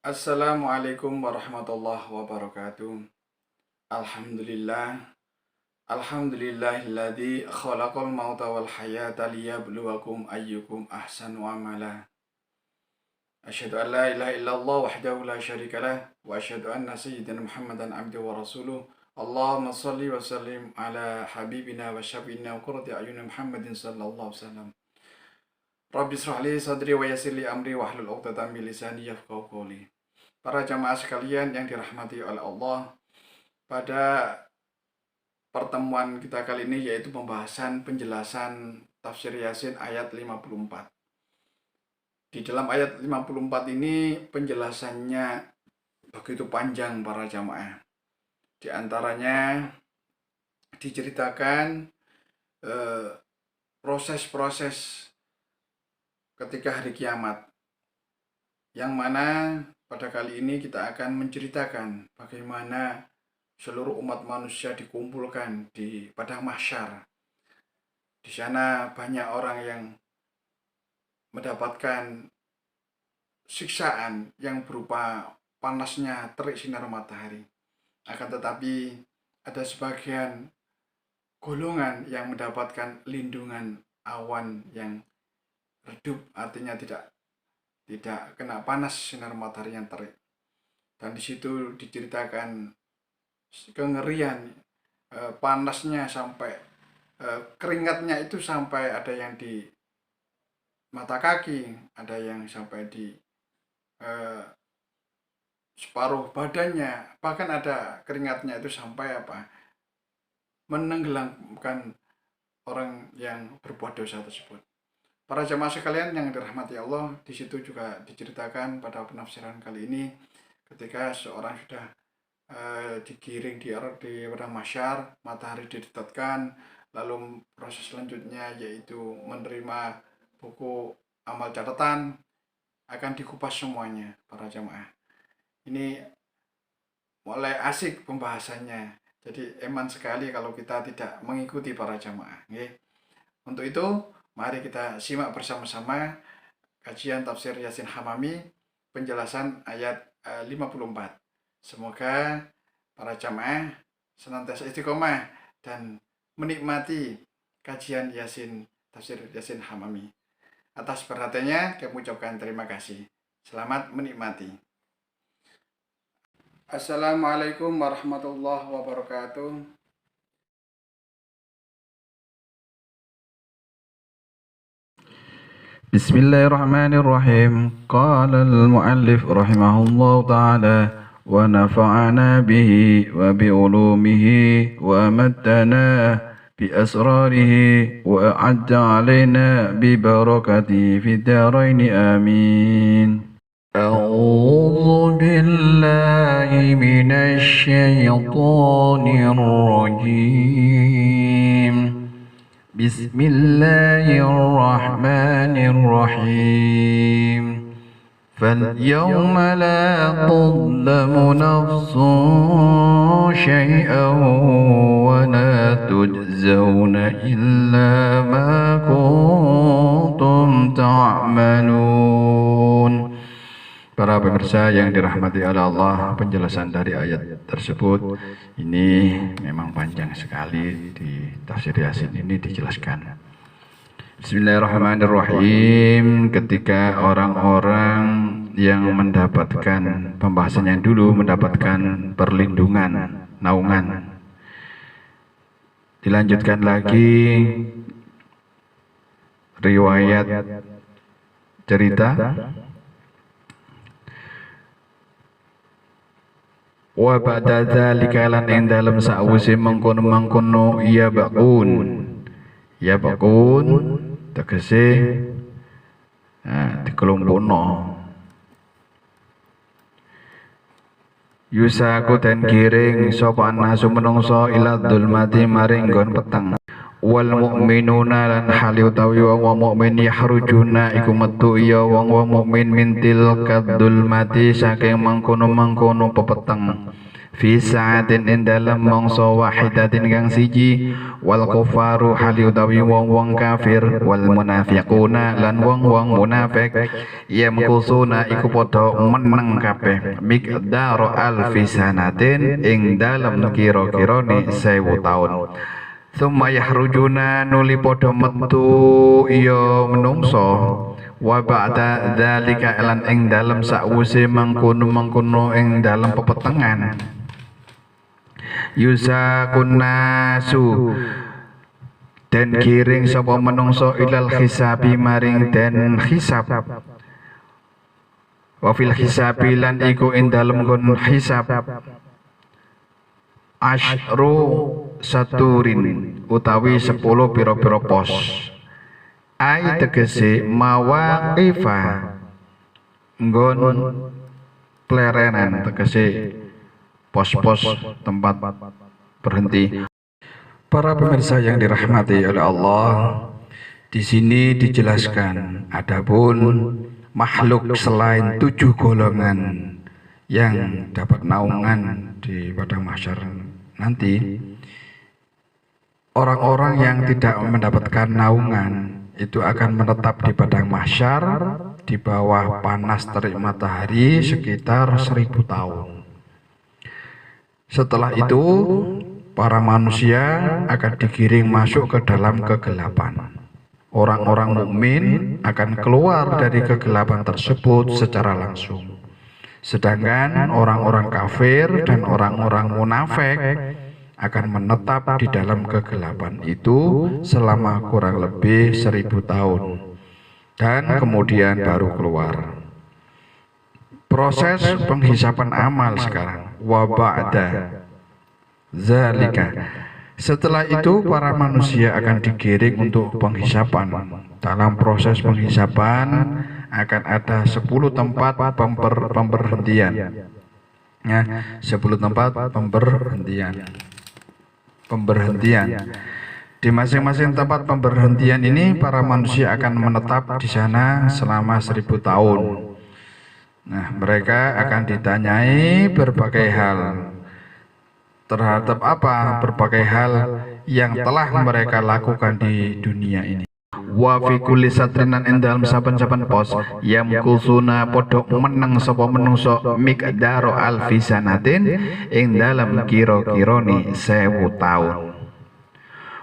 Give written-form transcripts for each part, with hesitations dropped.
Assalamualaikum warahmatullahi wabarakatuh. Alhamdulillah. Alhamdulillahilladzi khalaqal mauta wal hayata liyabluwakum ayyukum ahsanu amala. Asyhadu an la ilaha illallah wahdahu la syarikalah wa asyhadu anna sayyidina Muhammadan abduhu wa rasuluh. Allahumma shalli wa sallim ala habibina wa syafiina wa qurrati a'yuni Muhammadin sallallahu alaihi wasallam. Rabbi shrah li sadri wa yassir li amri wahlul 'uqdatam min lisani yafqahu qawli. Para jamaah sekalian yang dirahmati oleh Allah, pada pertemuan kita kali ini yaitu pembahasan penjelasan tafsir Yasin ayat 54. Di dalam ayat 54 ini penjelasannya begitu panjang para jamaah. Di antaranya diceritakan proses-proses ketika hari kiamat, yang mana pada kali ini kita akan menceritakan bagaimana seluruh umat manusia dikumpulkan di padang mahsyar. Di sana banyak orang yang mendapatkan siksaan yang berupa panasnya terik sinar matahari. Akan tetapi ada sebagian golongan yang mendapatkan lindungan awan yang redup, artinya tidak kena panas sinar matahari yang terik. Dan di situ diceritakan kengerian, panasnya sampai keringatnya itu sampai ada yang di mata kaki, ada yang sampai di separuh badannya, bahkan ada keringatnya itu sampai menenggelamkan orang yang berbuat dosa tersebut. Para jamaah sekalian yang dirahmati Allah, di situ juga diceritakan pada penafsiran kali ini ketika seorang sudah digiring di padang mahsyar, matahari didetatkan, lalu proses selanjutnya yaitu menerima buku amal catatan akan dikupas semuanya para jamaah. Ini mulai asik pembahasannya. Jadi eman sekali kalau kita tidak mengikuti para jamaah. Untuk itu mari kita simak bersama-sama kajian tafsir Yasin Hamami, penjelasan ayat 54. Semoga para jamaah senantiasa istiqomah dan menikmati kajian Yasin, tafsir Yasin Hamami. Atas perhatiannya kami ucapkan terima kasih. Selamat menikmati. Assalamualaikum warahmatullahi wabarakatuh. بسم الله الرحمن الرحيم. قال المؤلف رحمه الله تعالى: ونفعنا به وبعلومه وأمدنا بأسراره وأعد علينا ببركته في الدارين آمين. أعوذ بالله من الشيطان الرجيم. بسم الله الرحمن الرحيم. فاليوم لا تظلم نفس شيئا ولا تجزون إلا ما كنتم تعملون. Para pemirsa yang dirahmati oleh Allah, penjelasan dari ayat tersebut ini memang panjang sekali. Di tafsir Yasin ini dijelaskan. Bismillahirrahmanirrahim. Ketika orang-orang yang mendapatkan pembahasan yang dulu mendapatkan perlindungan, naungan, dilanjutkan lagi riwayat cerita. Wa ba'da dzalika lan ing dalem sakwise mengkono-mengkono ya bakun tegese dikelompokno. Yusaku den giring sapa nasu menungso ila dzulmati maring nggon peteng. Wal mu'minuna lan hali utawi wong mukmin yahrujuna iku metu ya wong mukmin mintil kadzulmati saking mangkono-mangkono pepeteng. fi sa'atin ing dalem mangsa wahidatin kang siji, wal kufaru hali utawi wong-wong kafir, wal munafiquna lan wong-wong munafik, yamkusuna iku padha meneng kabeh miqdar alfi sanatin ing dalem kira-kirane 1000 taun. Summa yahrujuna nuli padha metu iya menungso, wa ba'da dzalika lan ing dalem sakwise mangkono ing dalem pepetengan, yusakunasu den kiring sapa menungso ilal hisabi maring den hisab, wa fil hisabi lan iku ing dalem kon hisab asyru saturin utawi 10 pira-pira pos. Ai tegese mawaqifa nggon plerenan, tegese pos-pos tempat berhenti. Para pemirsa yang dirahmati oleh Allah, di sini dijelaskan adapun makhluk selain 7 golongan yang dapat naungan di padang mahsyar nanti. Orang-orang yang tidak mendapatkan naungan itu akan menetap di padang mahsyar di bawah panas terik matahari sekitar 1000 tahun. Setelah itu para manusia akan digiring masuk ke dalam kegelapan. Orang-orang mukmin akan keluar dari kegelapan tersebut secara langsung. Sedangkan orang-orang kafir dan orang-orang munafik akan menetap di dalam kegelapan itu selama kurang lebih 1000 tahun dan kemudian baru keluar. Proses penghisapan amal sekarang, wa ba'da zalika, setelah itu para manusia akan digiring untuk penghisapan. Dalam proses penghisapan akan ada 10 tempat pemberhentian, ya, 10 tempat pemberhentian. Di masing-masing tempat pemberhentian ini para manusia akan menetap di sana selama 1000 tahun. Nah, mereka akan ditanyai berbagai hal. Terhadap apa? Berbagai hal yang telah mereka lakukan di dunia ini. Wa fi kulli satrinan ing dalem saben-saben pos yamkusuna padha meneng sapa menungso miqdaro alfi sanatin ing dalem kira-kirane 1000 taun.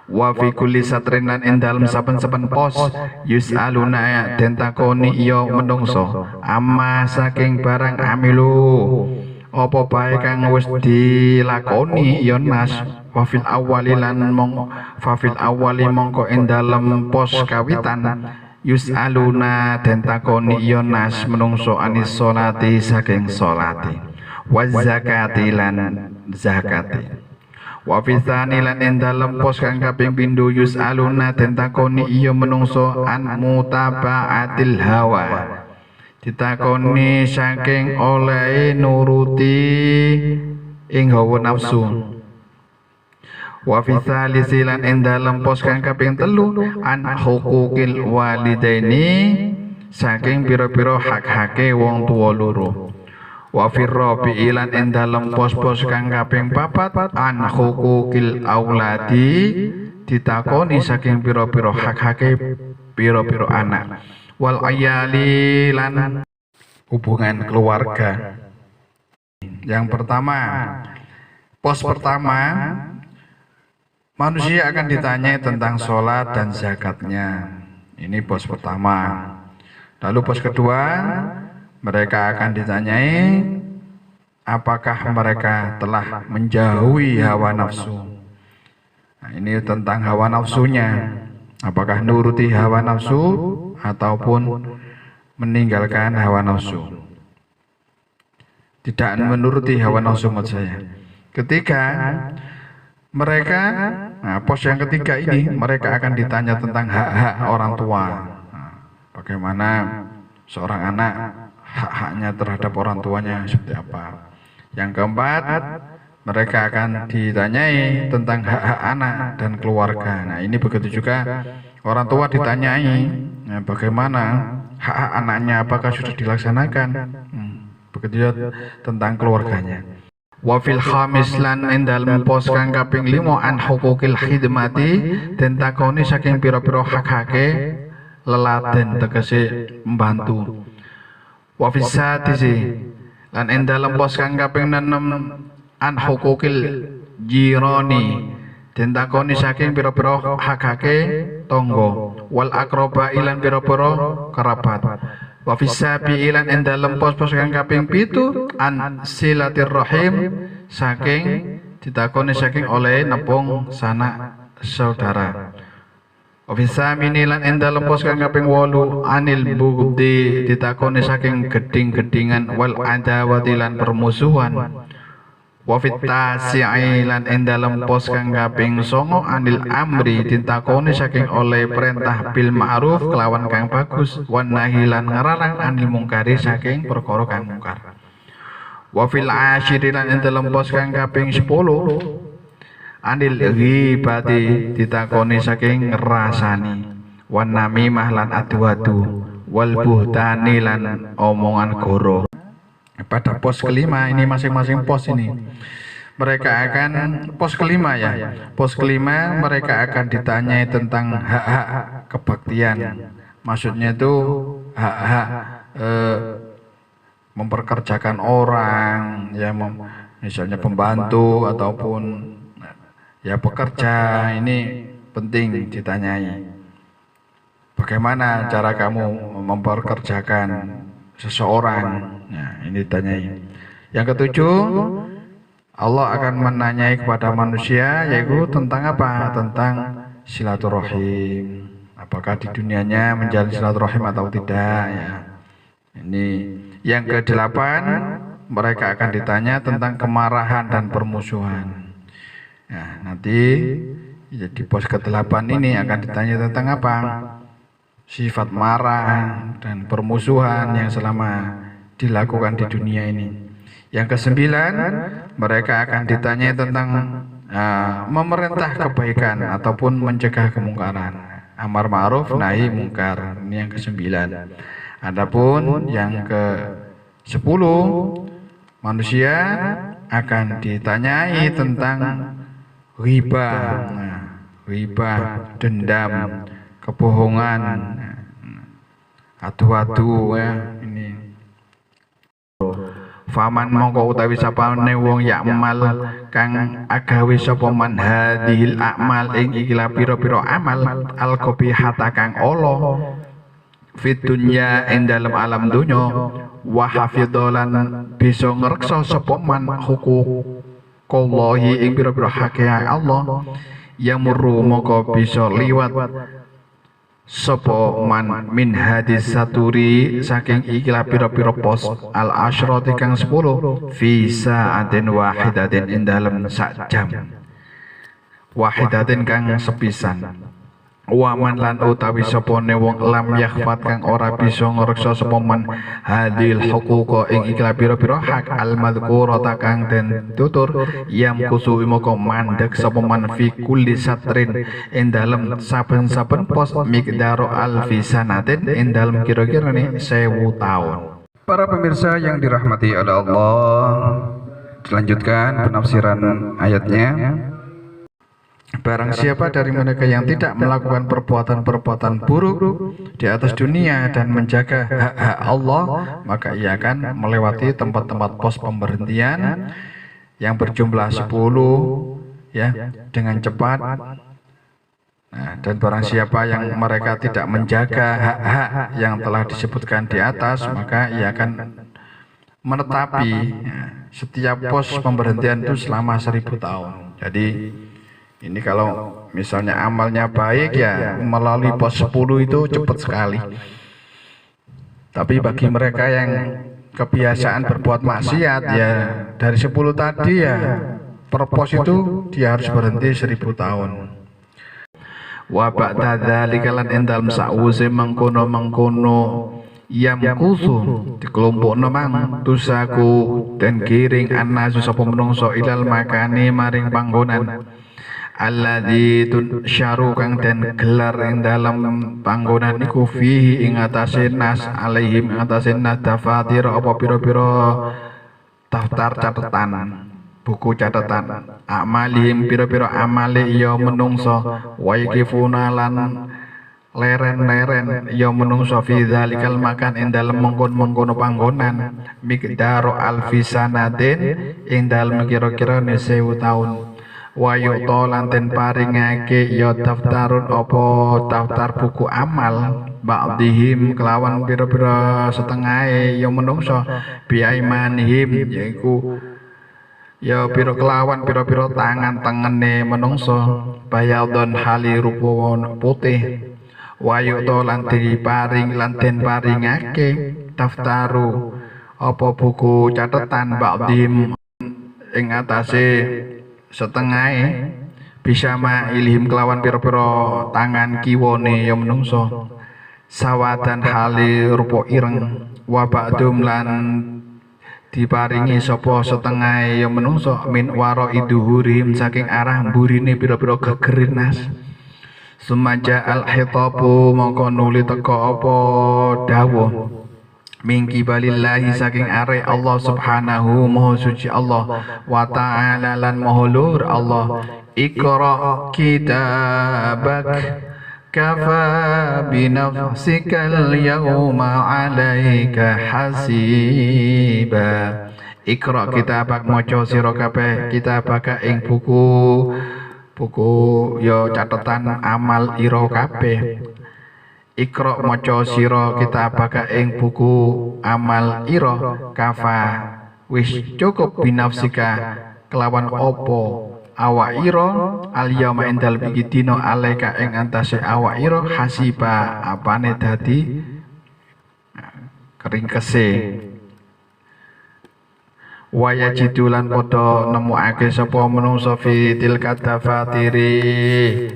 Wa fi kulli satrinan ing dalem saben-saben pos yusaluna den takoni iya menungso amma saking barang amilu apa bae kang wis dilakoni ya nas. Fafil awali lan fafil awali mongko ing dalem pos kawitan yusaluna den takoni ya nas menungso anis sholati saking sholati, wa zakati lan zakati. Wa fisani lan ing dalem pos kang kaping pindho yusaluna den takoni ya menungso an mutabaatil hawa, ditakoni saking oleh nuruti ing hawa nafsu. Wa fi tsalisi lan ing dalem pos kang kaping 3 an hukukil walidaini saking pira-pira hak-hake wong tuwa loro. Wa fi rabi'i lan ing dalem pos-pos kang kaping 4 an hukukil auladi ditakoni saking pira-pira hak-hake pira-pira anak. Wal ayali lan hubungan keluarga. Yang pertama, pos pertama manusia akan ditanyai tentang sholat dan zakatnya. Ini pos pertama. Lalu pos kedua, mereka akan ditanyai apakah mereka telah menjauhi hawa nafsu. Nah, ini tentang hawa nafsunya. Apakah nuruti hawa nafsu ataupun meninggalkan hawa nafsu. Tidak menuruti hawa nafsu maksud saya. Ketiga, mereka, nah, pos yang ketiga ini mereka akan ditanya tentang hak-hak orang tua. Nah, bagaimana seorang anak hak-haknya terhadap orang tuanya seperti apa. Yang keempat, mereka akan ditanyai tentang hak-hak anak dan keluarga. Nah, ini begitu juga orang tua ditanyai, nah, bagaimana hak-hak anaknya, apakah sudah dilaksanakan. Begitu juga tentang keluarganya. Wa fil khamis lan ing dalem pos kang kaping 5 an hukukil khidmati den takoni saking pira-pira hak-hake leladen tegese membantu. Wa fis sadisi lan ing dalem pos kang kaping 6 an hukukil jirani den takoni saking pira-pira hak-hake tangga wal aqraba ilan pira-pira kerabat. Wa fis sabi'i lan ing dalem pos-pos kang kaping 7 an silatirrahim saking ditakoni saking oleh nepung sanak saudara. Wa fis samini lan ing dalem pos kang kaping 8 anil bugdi ditakoni saking geding-gedingan wal adawati lan permusuhan. Wa fit tasi'i lan ing dalem pos kang kaping 9 anil amri ditakoni saking oleh perintah bil ma'ruf kelawan kang bagus wan nahi lan ngarang anil mungkari saking perkara kang mungkar. Wa fil asyiri lan ing dalem pos kang kaping 10 anil ghibati ditakoni saking ngrasani wan namimah lan adu-adu wal buhtani lan omongan goro. Pada pos kelima ini masing-masing pos ini mereka akan pos kelima ya. Pos kelima mereka akan ditanyai tentang hak-hak kebaktian. Maksudnya itu hak-hak memperkerjakan orang ya, misalnya pembantu ataupun ya pekerja, ini penting ditanyai. Bagaimana cara kamu memperkerjakan seseorang? Nah, ini ditanyai. Yang ketujuh, Allah akan menanyai kepada manusia yaitu tentang apa? Tentang silaturahim. Apakah di dunianya menjalin silaturahim atau tidak ya. Ini yang kedelapan, mereka akan ditanya tentang kemarahan dan permusuhan. Nah, nanti di pos ke-8 ini akan ditanya tentang apa? Sifat marah dan permusuhan yang selama dilakukan di dunia ini. Yang kesembilan, mereka akan ditanya tentang memerintah kebaikan ataupun mencegah kemungkaran, amar ma'ruf nahi mungkar. Ini yang kesembilan. Adapun yang ke-10, manusia akan ditanyai tentang ghibah, dendam, kebohongan, adu-adu ya. Ini faman mongko utawi sapane wong yakmal kang agawe sapa man hadhil a'mal ing ikilah pira-pira amal al qabihata kang ala fit dunya ing dalem alam donya wa hafidholan bisa ngreksa sapa man huquqallahi ing pira-pira hak Allah yang murru mongko bisa liwat sapa man min hadis saturi saking ikilah pira-pira pos al asyrati kang 10 fi sa'atin wahidatin ing dalem sak jam wahidatin kang sepisan. Waman lan utawi sapane wong lam yakhfat kang ora bisa ngreksa sapa man hadil huquqa ing ikilah pira-pira hak al madhkurata kang den tutur yam kusu moko mandek sapa man fi kulli satrin ing dalem saben-saben pos miqdaru alfi sanatin ing dalem kira-kira 1000 tahun. Para pemirsa yang dirahmati oleh Allah, dilanjutkan penafsiran ayatnya. Barang siapa dari mereka yang tidak melakukan perbuatan-perbuatan buruk di atas dunia dan menjaga hak-hak Allah, maka ia akan melewati tempat-tempat pos pemberhentian yang berjumlah 10 ya dengan cepat. Nah, dan barang siapa yang mereka tidak menjaga hak-hak yang telah disebutkan di atas, maka ia akan menetapi setiap pos pemberhentian itu selama 1000 tahun. Jadi ini kalau misalnya amalnya baik ya melalui pos 10 itu cepat sekali. Tapi bagi mereka yang kebiasaan berbuat maksiat ya dari 10 tadi ya per pos itu dia harus berhenti 1000 tahun. Wa ba'da dzalika lan endal sa'use mengkono yam kusu dikelompokno mang tusaku dan giring annasu sapa menungso ilal makani maring panggonan alladzi tunsyaru kang den gelar ing dalam panggonan iku fihi ing atase nas alaihim ing atase nas dafatir apa pira-pira daftar catatan buku catatan amalihim pira-pira amale ya menungso wa yakifuna lan leren-leren ya menungso fi dzalikal makan ing dalem mengkon-mengkono panggonan miqdaru alfisanatin ing dalem kira-kira 1000 taun wa yu'ta lan den paringake ya daftarun apa daftar buku amal ba'dihim kelawan pira-pira setengahe ya menungso biaimanihim yaiku ya pira kelawan pira-pira tangan tengene menungso bayadon hali rupa putih wayu to lan diparing lan den paringake daftaru apa buku catatan ba'dim ing atase setengahe bisa ilhim kelawan pira-pira tangan kiwane ya menungso sawadan hali rupa ireng wa ba'dum lan diparingi sapa setengahe ya menungso min wara iduhurim saking arah mburine pira-pira gegerinas sumaja al hitabu mongko nuli teka apa dawuh mingki balillahi saking are Allah subhanahu maha suci Allah wa ta'ala lan maha luhur Allah iqra kitabak kafa binafsikal yawma alaika hasiba ikra kitabak maca sira kabeh kitabaka ing buku ya catatan amal ira kabeh ikra maca sira kitabaka ing buku amal ira kafa wis cukup binafsika kelawan opo awak ira al-yauma indal bikidina alaika ing antase awak ira hasiba apane dadi keringkese waya jidulan padha nemokake sapa menungsa fi tilka dafatiri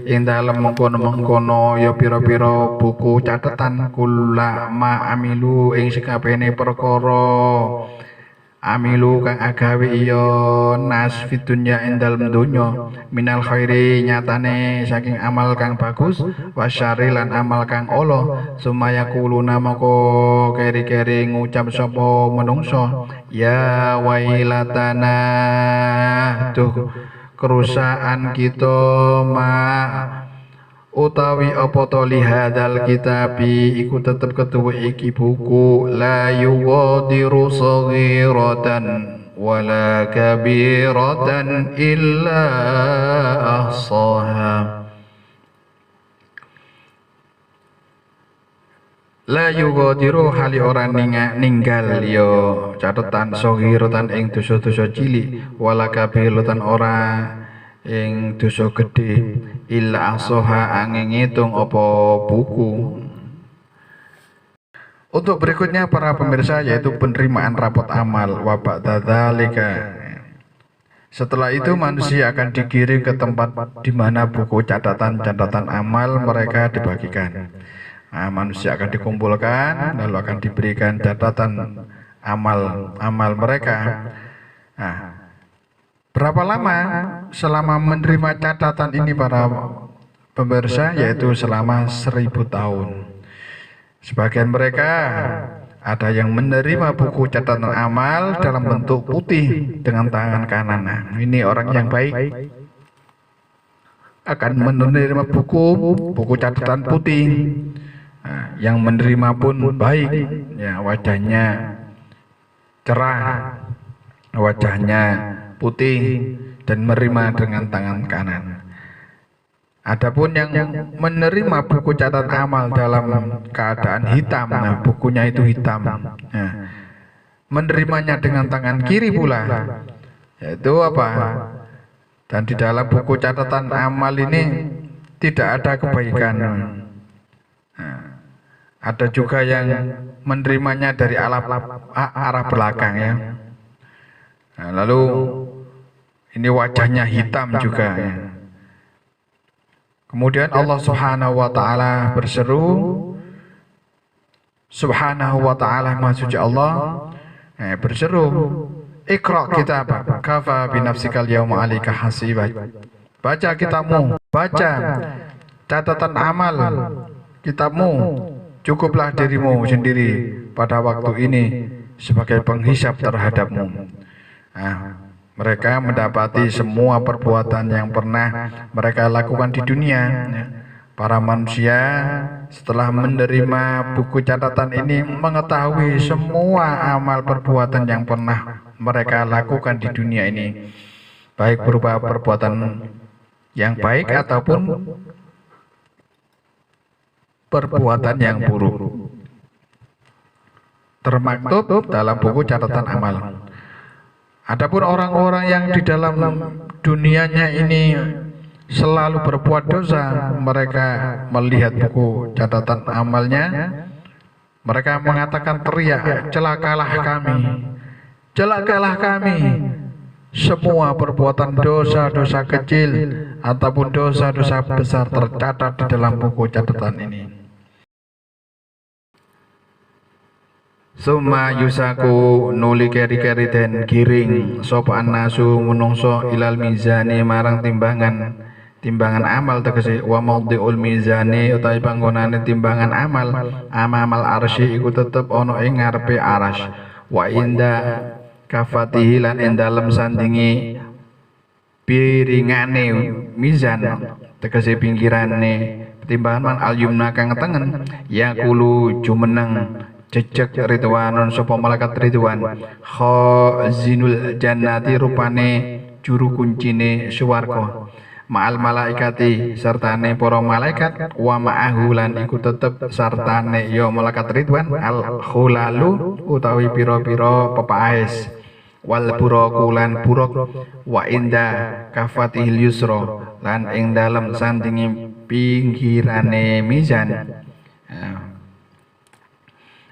ing dalem mengkono-mengkono ya pira-pira buku catatan kula ma amilu ing sekabehane perkara amilu kang agawe iya nas fitunya ing dalem donya minal khairi nyatane saking amal kang bagus wasyari lan amal kang ala sumaya kuluna moko keri-keri ngucap sapa menungso ya wailatana tuh kerusaan kita ma utawi apa to lihadal kitabi iku tetep ketuwe iki buku la yuwadiru saghiratan wala kabiratan illa ahsaha la yughadiru hali ora ninggal yo catatan saghiratan ing dosa-dosa cilik wala kabiratan ora ing dosa gedhe illa ahsaha angin ngitung apa buku. Untuk berikutnya para pemirsa yaitu penerimaan rapot amal wa ba'da dzalika. Setelah itu manusia akan dikirim ke tempat di mana buku catatan-catatan amal mereka dibagikan. Nah, manusia akan dikumpulkan lalu akan diberikan catatan amal mereka. Nah, berapa lama selama menerima catatan ini para pemirsa yaitu selama 1000 tahun. Sebagian mereka ada yang menerima buku catatan amal dalam bentuk putih dengan tangan kanan. Nah, ini orang yang baik akan menerima buku catatan putih. Nah, yang menerima pun baik, ya wajahnya cerah, wajahnya putih dan menerima dengan tangan kanan. Adapun yang menerima buku catatan amal dalam keadaan hitam, nah bukunya itu hitam, nah, menerimanya dengan tangan kiri pula, yaitu apa? Dan di dalam buku catatan amal ini tidak ada kebaikan. Nah, ada juga yang menerimanya dari arah belakang ya. Nah, lalu ini wajahnya hitam juga ya. Kemudian Allah Subhanahu wa taala berseru, Subhanahu wa taala Maha Suci Allah berseru, Iqra kitabak kafa binafsikal yawma 'alaika hasiba. Baca kitabmu, baca catatan amal kitabmu, cukuplah dirimu sendiri pada waktu ini sebagai penghisap terhadapmu. Nah, Mereka mendapati semua perbuatan yang pernah mereka lakukan di dunia. Para manusia setelah menerima buku catatan ini mengetahui semua amal perbuatan yang pernah mereka lakukan di dunia ini, baik berupa perbuatan yang baik ataupun perbuatan yang buruk, termaktub dalam buku catatan amal. Adapun orang-orang yang di dalam dunianya ini selalu berbuat dosa, mereka melihat buku catatan amalnya, mereka mengatakan teriak, celakalah kami, celakalah kami. Semua perbuatan dosa-dosa kecil ataupun dosa-dosa besar tercatat di dalam buku catatan ini. Summa yusaku nuli keri-keri den giring sapa nasu menungso ilal mizani marang timbangan amal tegese wa maudhi'ul mizani utawi panggonane timbangan amal amamal arsy iku tetep ana ing ngarepe aras wa inda kafatihi lan ing dalem sandingi piringane mizan tegese pinggirane timbangan man al yumna kang tengen yaqulu jumeneng jejeg ridwanon sapa malaikat ridwan khazinul jannati rupane juru kuncine swarga ma'al malaikati sertane para malaikat wa ma'ahu lan iku tetep sartane ya malaikat ridwan al khulalu utawi pira-pira pepaes wal buraku lan buruk wa inda kafatihil yusra lan ing dalem sandingi pinggirane mizan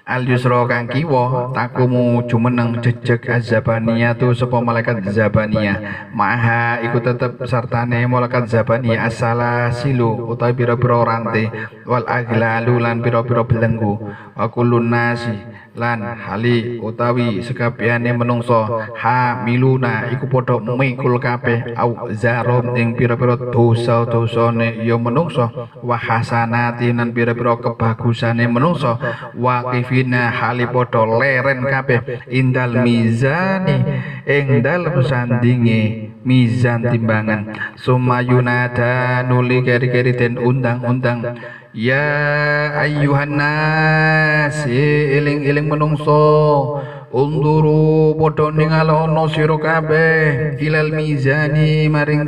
al yusra kang kiwa takumu jumeneng jejeg azabaniyah tu sapa malaikat zabaniyah maha iku tetep sartane malaikat zabaniyah as-salasilu utawi pira-pira rante wal aglalu lan pira-pira belenggu wa kullun nasi lan hali utawi sekabehane menungso hamiluna iku padha mikul kabeh au zarum ing pira-pira dosa-dosane ya menungso wa hasanati lan pira-pira kebagusane menungso waqifina hali padha leren kabeh indal mizani ing dalem sandinge mizan timbangan sumayunada nuli keri-keri den undang-undang ya ayyuhan nas eling-eling menungso unduru padha ningalono sira kabeh ilal mizani maring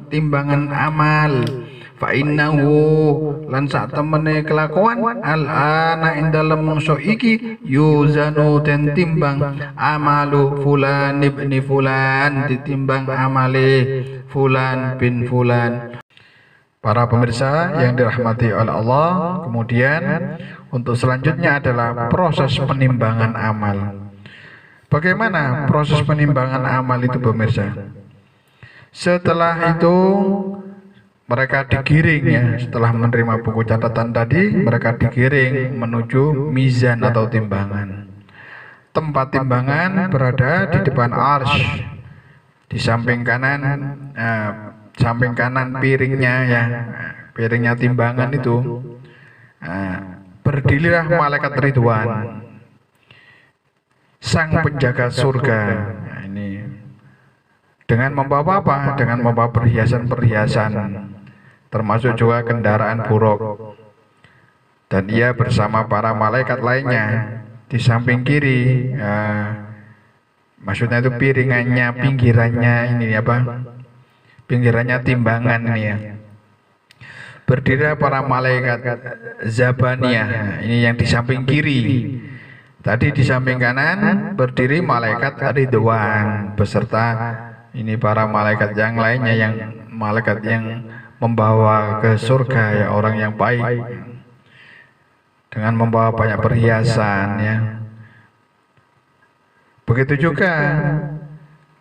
timbangan amal fa innahu lan sak temene kelakuan al ana ing dalem mangsa iki yuzanu den timbang amalu fulan ibni fulan ditimbang amale fulan bin fulan. Para pemirsa yang dirahmati oleh Allah, kemudian untuk selanjutnya adalah proses penimbangan amal. Bagaimana proses penimbangan amal itu pemirsa? Setelah itu mereka digiring ya, setelah menerima buku catatan tadi, mereka digiring menuju mizan atau timbangan. Tempat timbangan berada di depan arsy, di samping kanan piringnya ya, piringnya timbangan itu berdirilah malaikat ridwan, sang penjaga surga. Nah, ini dengan membawa apa? Dengan membawa perhiasan-perhiasan, termasuk juga kendaraan buruk. Dan ia bersama para malaikat lainnya di samping kiri. Maksudnya itu piringannya, pinggirannya ini apa? Pinggirannya timbangan ini ya. Berdiri para malaikat zabaniyah, ini yang di samping kiri. Tadi di samping kanan berdiri malaikat ridwan beserta ini para malaikat yang lainnya, yang malaikat yang membawa ke surga ya, orang yang baik dengan membawa banyak perhiasan ya. Begitu juga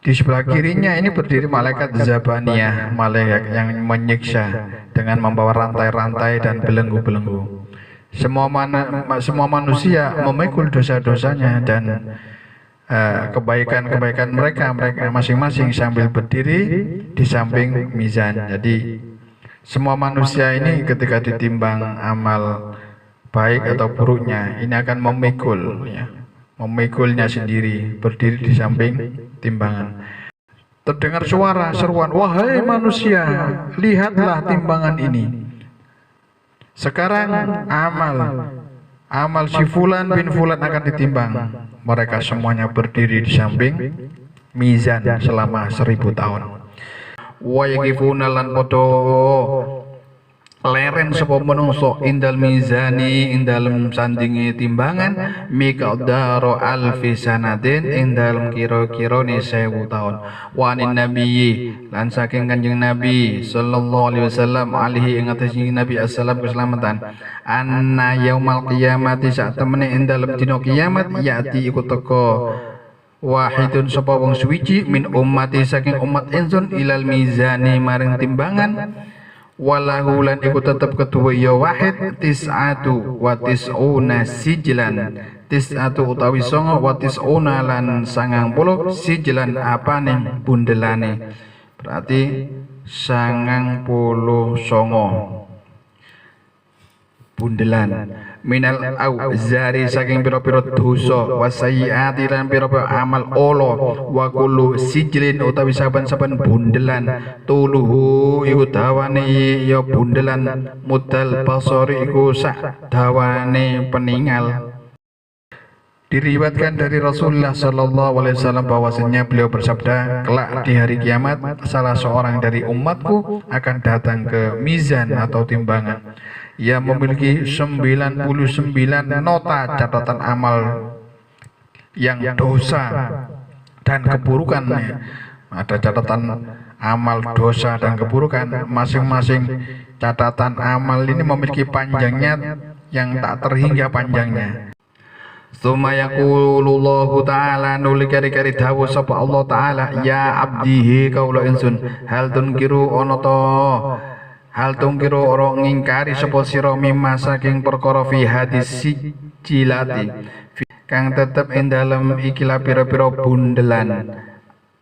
di sebelah kirinya ini berdiri malaikat zabaniyah, malaikat yang menyiksa dengan membawa rantai-rantai dan belenggu-belenggu. Semua manusia memikul dosa-dosanya dan kebaikan-kebaikan mereka masing-masing sambil berdiri di samping mizan. Jadi semua manusia ini ketika ditimbang amal baik atau buruknya ini akan memikulnya sendiri, berdiri di samping timbangan. terdengar suara seruan, "Wahai manusia, lihatlah timbangan ini. Sekarang amal si Fulan bin Fulan akan ditimbang." Mereka semuanya berdiri di samping mizan selama 1000 tahun. Wa yaqifuna lan podo leren sapa menungso indal mizani ing dalem sandinge timbangan miqdaro alfi sanatin ing dalem kira-kirane 1000 taun. Wa anin nabiyyi lan saking Kanjeng Nabi sallallahu alaihi wasallam alihi ing atas Nabi assalam keselamatan anna yaumal qiyamati sak temene ing dalem dina kiamat yati iku teka wahidun sapa wong suwiji min ummati saking umat ingsun ilal mizani maring timbangan walahu lan iku tetep kedua ya wahid tis'atu wa tis'una sijlan tis'atu utawi songo wa tis'una lan 90 sijlan apane bundelane berarti 90 songo bundelan minal auzari saking pira-pira dosa wasayyiati lan pira-pira amal ala wa kullu sijlin utawi saben-saben bundelan tuluhu iku dawane ya bundelan mudal basari iku sak dawane peningal. Diriwayatkan dari Rasulullah Sallallahu Alaihi Wasallam bahwasanya beliau bersabda, kelak di hari kiamat salah seorang dari umatku akan datang ke mizan atau timbangan. Ia memiliki 99 nota catatan amal yang dosa dan keburukannya. Ada catatan amal dosa dan keburukan. Masing-masing catatan amal ini memiliki panjangnya yang tak terhingga panjangnya. Suma yaqulullahu ta'ala nuli kari-kari dawuh sapa Allah ta'ala ya abdihi kaula insun hal tunkiru ana to hal tunkiru ora ngingkari sapa sira mimma saking perkara fi hadis sijilati kang tetep ing dalem ikilah pira-pira bundelan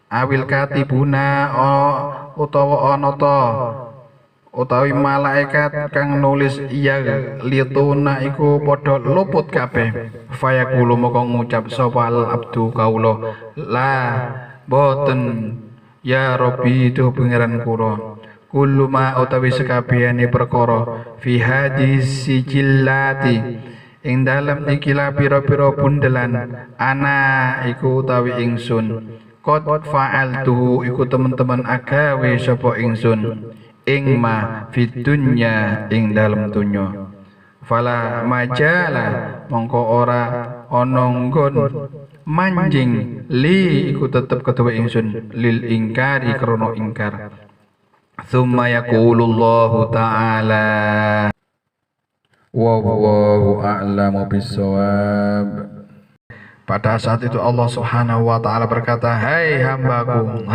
awil katibuna utawa ana to utawi malaikat kang nulis iya lituna iku padha luput kabeh fayaqulu moko ngucap sapa al abdu kaula la boten ya rabbi itu pangeran kula kullu ma utawi sekabehane perkara fi hadis sijillati ing dalem ikilah pira-pira bundelan ana iku utawi ingsun qad fa'altu iku teman-teman agawe sapa ingsun ing ma fid dunya ing dalem dunya fala majala mongko ora ana nggon manjing li iku tetep kedua ingsun lil ingkari krana ingkar summa yaqulullahu ta'ala wallahu a'lamu bissawab. Pada saat itu Allah Subhanahu wa ta'ala berkata, hai hambaku,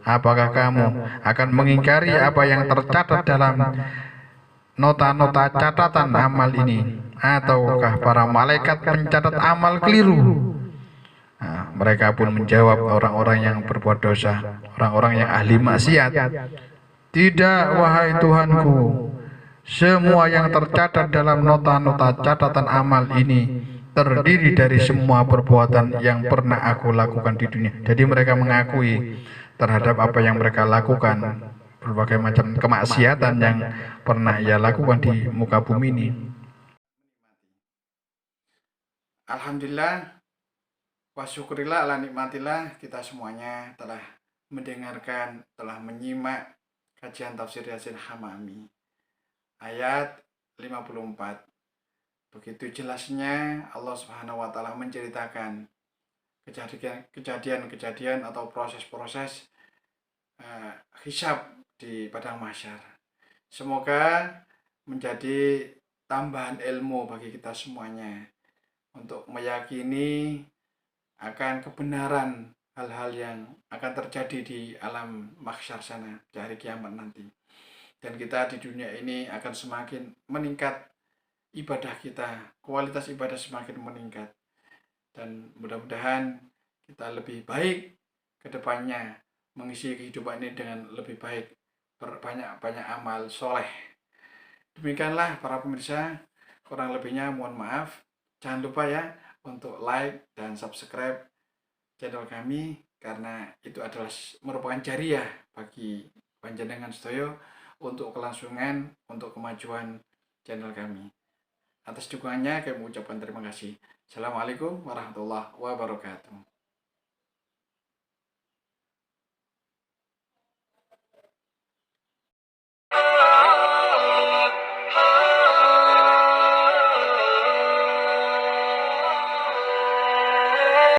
apakah kamu akan mengingkari apa yang tercatat dalam nota-nota catatan amal ini? Ataukah para malaikat pencatat amal keliru? Nah, mereka pun menjawab orang-orang yang berbuat dosa, orang-orang yang ahli maksiat. Tidak, wahai Tuhanku, semua yang tercatat dalam nota-nota catatan amal ini terdiri dari semua perbuatan yang pernah aku lakukan di dunia. Jadi mereka mengakui terhadap apa yang mereka lakukan, berbagai macam kemaksiatan yang pernah ia lakukan di muka bumi ini. Alhamdulillah wa syukurillah ala nikmatillah, kita semuanya telah mendengarkan, telah menyimak kajian tafsir Yasin Hamami ayat 54. Begitu jelasnya Allah Subhanahu wa ta'ala menceritakan kejadian-kejadian atau proses-proses hisab di padang mahsyar. Semoga menjadi tambahan ilmu bagi kita semuanya untuk meyakini akan kebenaran hal-hal yang akan terjadi di alam mahsyar sana di hari kiamat nanti. Dan kita di dunia ini akan semakin meningkat ibadah kita, kualitas ibadah semakin meningkat, dan mudah-mudahan kita lebih baik ke depannya, mengisi kehidupan ini dengan lebih baik, berbanyak-banyak amal soleh. Demikianlah para pemirsa, kurang lebihnya mohon maaf. Jangan lupa ya untuk like dan subscribe channel kami, karena itu adalah merupakan jariah bagi panjenengan sedaya untuk kelangsungan, untuk kemajuan channel kami. Atas dukungannya kami mengucapkan terima kasih. Assalamualaikum warahmatullahi wabarakatuh.